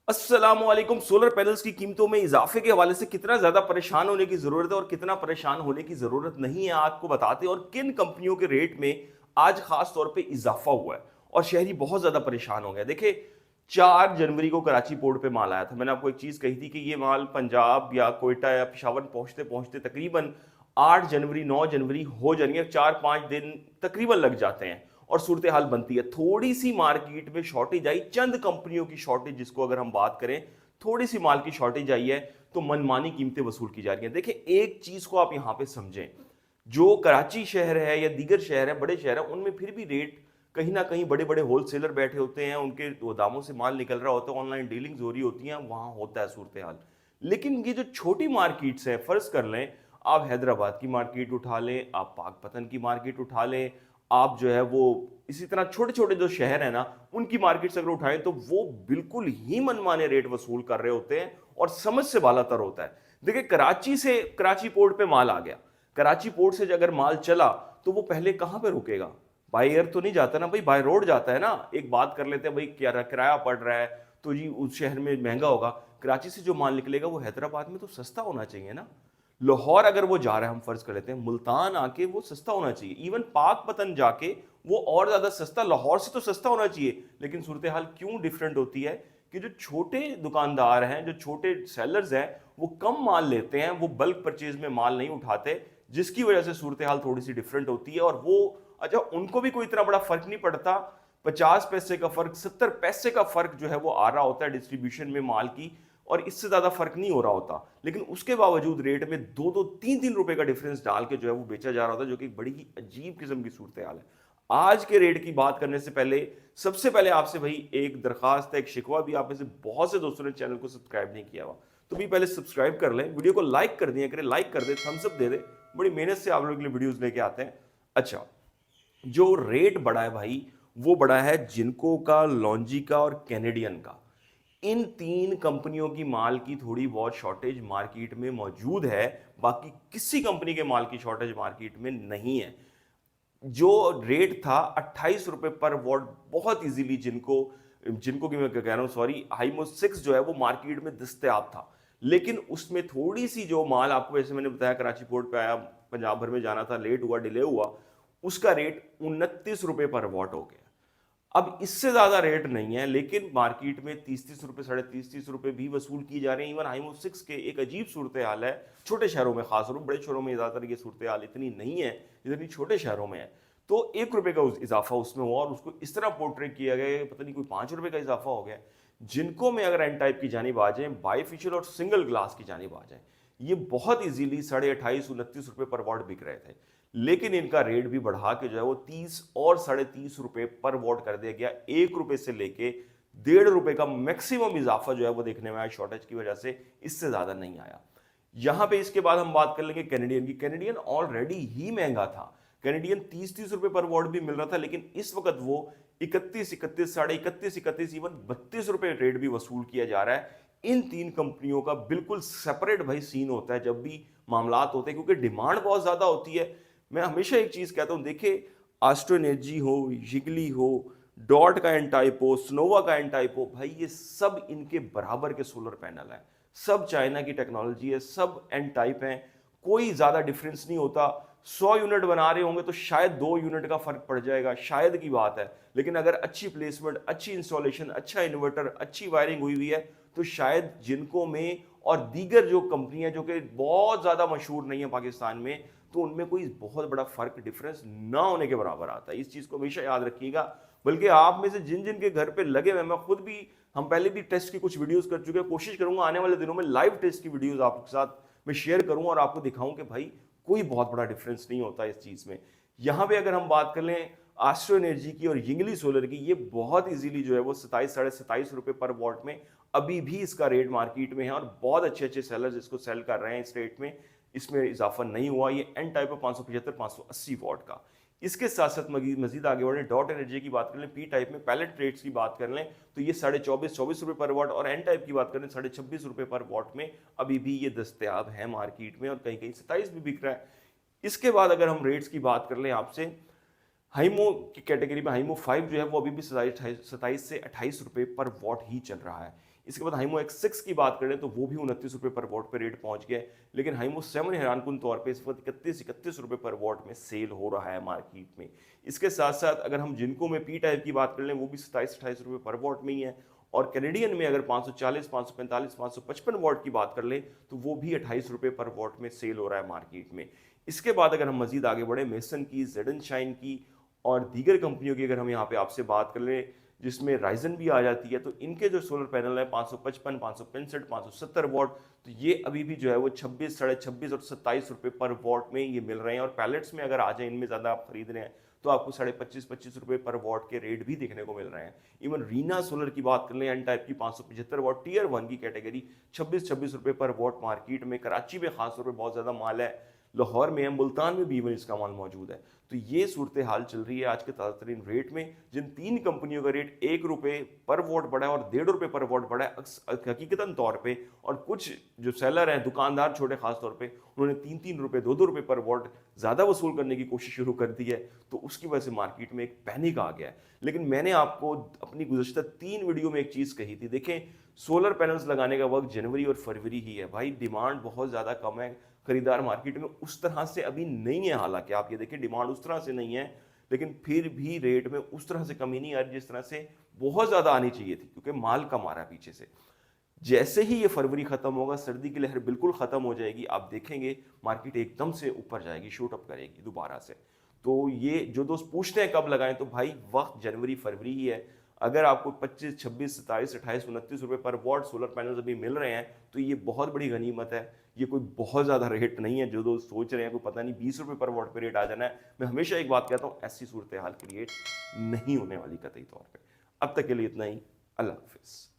अस्सलामुअलैकुम। Solar panels की कीमतों में इजाफे के हवाले से कितना ज्यादा परेशान होने की जरूरत है और कितना परेशान होने की जरूरत नहीं है, आपको बताते हैं। और किन कंपनियों के रेट में आज खास तौर पे इजाफा हुआ है और शहरी बहुत ज्यादा परेशान हो गया। देखिए, 4 जनवरी को कराची पोर्ट पे माल आया था। मैंने आपको एक चीज कही थी कि ये माल पंजाब या कोयटा या पेशावर पहुंचते पहुंचते तकरीबन 8 जनवरी 9 जनवरी हो जाएंगे। 4-5 दिन तकरीबन लग जाते हैं और सूरत हाल बनती है। थोड़ी सी मार्केट में शॉर्टेज आई, चंद कंपनियों की शॉर्टेज, जिसको अगर हम बात करें, थोड़ी सी माल की शॉर्टेज आई है, तो मनमानी कीमतें वसूल की जा रही हैं। देखिए, एक चीज को आप यहां पे समझें, जो कराची शहर है या दीगर शहर है, बड़े शहर है, उनमें फिर भी रेट कहीं ना कहीं बड़े बड़े होलसेलर बैठे होते हैं, उनके गोदामों से माल निकल रहा होता है, ऑनलाइन डीलिंग्स हो रही होती हैं, वहां होता है सूरत हाल। लेकिन ये जो छोटी मार्केट्स हैं, फर्ज कर लें आप हैदराबाद की मार्केट उठा लें, आप पाकपतन की मार्केट उठा लें, आप जो है वो इसी तरह छोटे छोटे जो शहर है ना, उनकी मार्केट से अगर उठाएं, तो वो बिल्कुल ही मनमाने रेट वसूल कर रहे होते हैं और समझ से बालातर होता है। देखिए, कराची से कराची पोर्ट पे माल आ गया, कराची पोर्ट से अगर माल चला तो वो पहले कहां पे रुकेगा? बाय एयर तो नहीं जाता ना भाई, बाय रोड जाता है ना। एक बात कर लेते हैं भाई, क्या किराया पड़ रहा है तो जी उस शहर में महंगा होगा। कराची से जो माल निकलेगा वो हैदराबाद में तो सस्ता होना चाहिए ना। लाहौर अगर वो जा रहा है, हम फर्ज कर लेते हैं, मुल्तान आके वो सस्ता होना चाहिए। इवन पाकपतन जाके वो और ज्यादा सस्ता, लाहौर से तो सस्ता होना चाहिए। लेकिन सूरत हाल क्यों डिफरेंट होती है कि जो छोटे दुकानदार हैं, जो छोटे सेलर्स हैं, वो कम माल लेते हैं, वो बल्क परचेज में माल नहीं उठाते, जिसकी वजह से सूरत हाल थोड़ी सी डिफरेंट होती है। और वो अच्छा, उनको भी कोई इतना बड़ा फर्क नहीं पड़ता। 50 पैसे का फर्क, 70 पैसे का फर्क जो है वो आ रहा होता है डिस्ट्रीब्यूशन में माल की, और इससे ज्यादा फर्क नहीं हो रहा होता। लेकिन उसके बावजूद रेट में 2-2 3-3 रुपए का डिफरेंस डाल के जो है वो बेचा जा रहा होता है, जो कि बड़ी ही अजीब किस्म की सूरत हाल है। आज के रेट की बात करने से पहले, सबसे पहले आपसे भाई एक दरखास्त है, एक शिकवा भी। आप में से बहुत से दोस्तों ने चैनल को सब्सक्राइब नहीं किया हुआ, तो भी पहले सब्सक्राइब कर लें, वीडियो को लाइक कर दिया करें, लाइक कर दे, थम्स अप दे दे। बड़ी मेहनत से आप लोगों के लिए वीडियोस लेके आते हैं। अच्छा, जो रेट बढ़ा है भाई, वो बढ़ा है जिनको का, लॉन्जी का और कैनेडियन का। इन 3 कंपनियों की माल की थोड़ी बहुत शॉर्टेज मार्केट में मौजूद है, बाकी किसी कंपनी के माल की शॉर्टेज मार्केट में नहीं है। जो रेट था 28 रुपए पर वॉट, बहुत इजीली जिनको जिनको कि मैं कह रहा हूं, सॉरी, हाइमो 6 जो है वो मार्केट में दस्तयाब था। लेकिन उसमें थोड़ी सी जो माल आपको, जैसे मैंने बताया, कराची पोर्ट पे आया, पंजाब भर में जाना था, लेट हुआ, डिले हुआ, उसका रेट 29 रुपए पर वॉट हो गया। अब इससे ज्यादा रेट नहीं है, लेकिन मार्केट में 30-30 रुपए, 30.5-30 रुपए भी वसूल किए जा रहे हैं। इवन हाइमो 6 के एक अजीब सूरत हाल है छोटे शहरों में, खासतौर पर। बड़े शहरों में ज्यादातर ये सूरत हाल इतनी नहीं है जितनी छोटे शहरों में है। तो 1 रुपए का इजाफा उसमें हुआ और उसको इस तरह पोर्ट्रेट किया गया, पता नहीं कोई 5 रुपए का इजाफा हो गया। जिनको में अगर एन टाइप की जानिब आ जाए, बाईफिशियल और सिंगल ग्लास की जानिब आ जाए, ये बहुत इजीली 28.5-29 रुपए पर वॉट बिक रहे थे। लेकिन इनका रेट भी बढ़ा के जो है वो 30 और 30.5 रुपए पर वॉट कर दिया गया। 1 रुपए से लेके 1.5 रुपए का मैक्सिमम इजाफा जो है वो देखने में आया शॉर्टेज की वजह से, इससे ज्यादा नहीं आया। यहां पे इसके बाद हम बात कर लेंगे कैनेडियन की। कैनेडियन ऑलरेडी ही महंगा था, कैनेडियन 30-30 रुपए पर वॉट भी मिल रहा था, लेकिन इस वक्त वो 31-31, 31.5, इवन 32 रुपए रेट भी वसूल किया जा रहा है। इन 3 कंपनियों का बिल्कुल सेपरेट भाई सीन होता है जब भी मामलात होते हैं, क्योंकि डिमांड बहुत ज्यादा होती है। मैं हमेशा एक चीज कहता हूं, देखिए, आस्ट्रो एनर्जी हो, जिगली हो, डॉट का एन टाइप हो, स्नोवा का एन टाइप हो, भाई ये सब इनके बराबर के सोलर पैनल हैं। सब चाइना की टेक्नोलॉजी है, सब एन टाइप हैं, कोई ज्यादा डिफरेंस नहीं होता। 100 यूनिट बना रहे होंगे तो शायद 2 यूनिट का फर्क पड़ जाएगा, शायद की बात है। लेकिन अगर अच्छी प्लेसमेंट, अच्छी इंस्टॉलेशन, अच्छा इन्वर्टर, अच्छी वायरिंग हुई हुई है, तो शायद जिनको में और दीगर जो कंपनियां जो कि बहुत ज्यादा मशहूर नहीं है पाकिस्तान में, तो उनमें कोई बहुत बड़ा फर्क, डिफरेंस ना होने के बराबर आता है। इस चीज को हमेशा याद रखिएगा। बल्कि आप में से जिन जिन के घर पे लगे हुए, मैं खुद भी, हम पहले भी टेस्ट की कुछ वीडियोस कर चुके हैं, कोशिश करूंगा आने वाले दिनों में लाइव टेस्ट की वीडियोस आपके साथ मैं शेयर करूं और आपको दिखाऊं कि भाई कोई बहुत बड़ा डिफरेंस नहीं होता इस चीज में। यहां पे अगर हम बात कर लें आस्ट्रो एनर्जी की और यिंगली सोलर की, ये बहुत इजीली जो है वो 27-27.5 रुपए पर वॉट में अभी भी इसका रेट मार्केट में है, और बहुत अच्छे अच्छे सेलर्स इसको सेल कर रहे हैं इस रेट में। इसमें इजाफा नहीं हुआ। ये एन टाइप है 575-580 वॉट का। इसके साथ साथ मजीद आगे बढ़े, डॉट एनर्जी की बात कर लें, पी टाइप में पैलेट प्लेट्स की बात कर लें, तो ये 24.5-24 रुपए पर वॉट, और एन टाइप की बात करें 26.5 रुपए पर वॉट में अभी भी ये दस्तयाब है मार्केट में, और कहीं कहीं 27 भी बिक रहा है। इसके बाद अगर हम रेट्स की बात कर लें आपसे, हाइमो की कैटेगरी में हाइमो 5 जो है वो अभी भी 27 से 28 रुपए पर वॉट ही चल रहा है। इसके बाद हाइमो X6 की बात करें तो वो भी 29 रुपये पर वॉट पे रेट पहुंच गया है, लेकिन हाइमो 7 हैरानकुन तौर पे इस वक्त 31 रुपये पर वॉट में सेल हो रहा है मार्केट में। इसके साथ साथ अगर हम जिनको में पी टाइप की बात कर लें वो भी 27-28 रुपये पर वॉट में ही है, और कैनेडियन में अगर 540, 545, 555 वॉट की बात कर लें तो वो भी 28 रुपये पर वॉट में सेल हो रहा है मार्केट में। इसके बाद अगर हम मजीद आगे बढ़े, मेसन की, जेडन शाइन की और दीगर कंपनियों की अगर हम यहाँ पे आपसे बात कर लें जिसमें राइजन भी आ जाती है, तो इनके जो सोलर पैनल है 555, 565, 570 वॉट, तो ये अभी भी जो है वो 26, 26.5 और 27 रुपये पर वॉट में ये मिल रहे हैं। और पैलेट्स में अगर आ जाए इनमें ज़्यादा आप खरीद रहे हैं तो आपको 25.5 रुपये पर वॉट के रेट भी देखने को मिल रहे हैं। इवन रीना सोलर की बात कर लें एन टाइप की 575 वॉट टीयर 1 की कैटेगरी 26 रुपये पर वॉट मार्केट में। कराची में खासतौर पर बहुत ज़्यादा माल है, लाहौर में है, मुल्तान में भी इवन इसका माल मौजूद है। तो ये सूरत हाल चल रही है आज के ताज़ा तरीन रेट में, जिन तीन कंपनियों का रेट 1 रुपये पर वॉट बढ़ा है और 1.5 रुपये पर वॉट बढ़ा है हकीकतन तौर पे, और कुछ जो सेलर हैं, दुकानदार छोटे खास तौर पे, उन्होंने 3-3 रुपये 2-2 रुपये पर वॉट ज़्यादा वसूल करने की कोशिश शुरू कर दी है, तो उसकी वजह से मार्केट में एक पैनिक आ गया है। लेकिन मैंने आपको अपनी गुज़श्ता 3 वीडियो में एक चीज़ कही थी, देखें सोलर पैनल्स लगाने का वक्त जनवरी और फरवरी ही है भाई, डिमांड बहुत ज़्यादा कम है, खरीदार मार्केट में उस तरह से अभी नहीं है। हालांकि आप ये देखें डिमांड उस तरह से नहीं है, लेकिन फिर भी रेट में उस तरह से कमी नहीं आ रही जिस तरह से बहुत ज़्यादा आनी चाहिए थी, क्योंकि माल कम आ रहा है पीछे से। जैसे ही ये फरवरी खत्म होगा, सर्दी की लहर बिल्कुल खत्म हो जाएगी, आप देखेंगे मार्केट एकदम से ऊपर जाएगी, शूट अप करेगी दोबारा से। तो ये जो दोस्त पूछते हैं कब लगाएं, तो भाई वक्त जनवरी फरवरी ही है। अगर आपको 25, 26, 27, 28, 29 रुपये पर वॉट सोलर पैनल्स अभी मिल रहे हैं तो ये बहुत बड़ी गनीमत है। ये कोई बहुत ज़्यादा रेट नहीं है जो दोस्त सोच रहे हैं कोई पता नहीं 20 रुपये पर वॉट पे रेट आ जाना है। मैं हमेशा एक बात कहता हूँ, ऐसी सूरत हाल क्रिएट नहीं होने वाली कतई तौर पर। अब तक के लिए इतना ही। अल्लाह हाफिज़।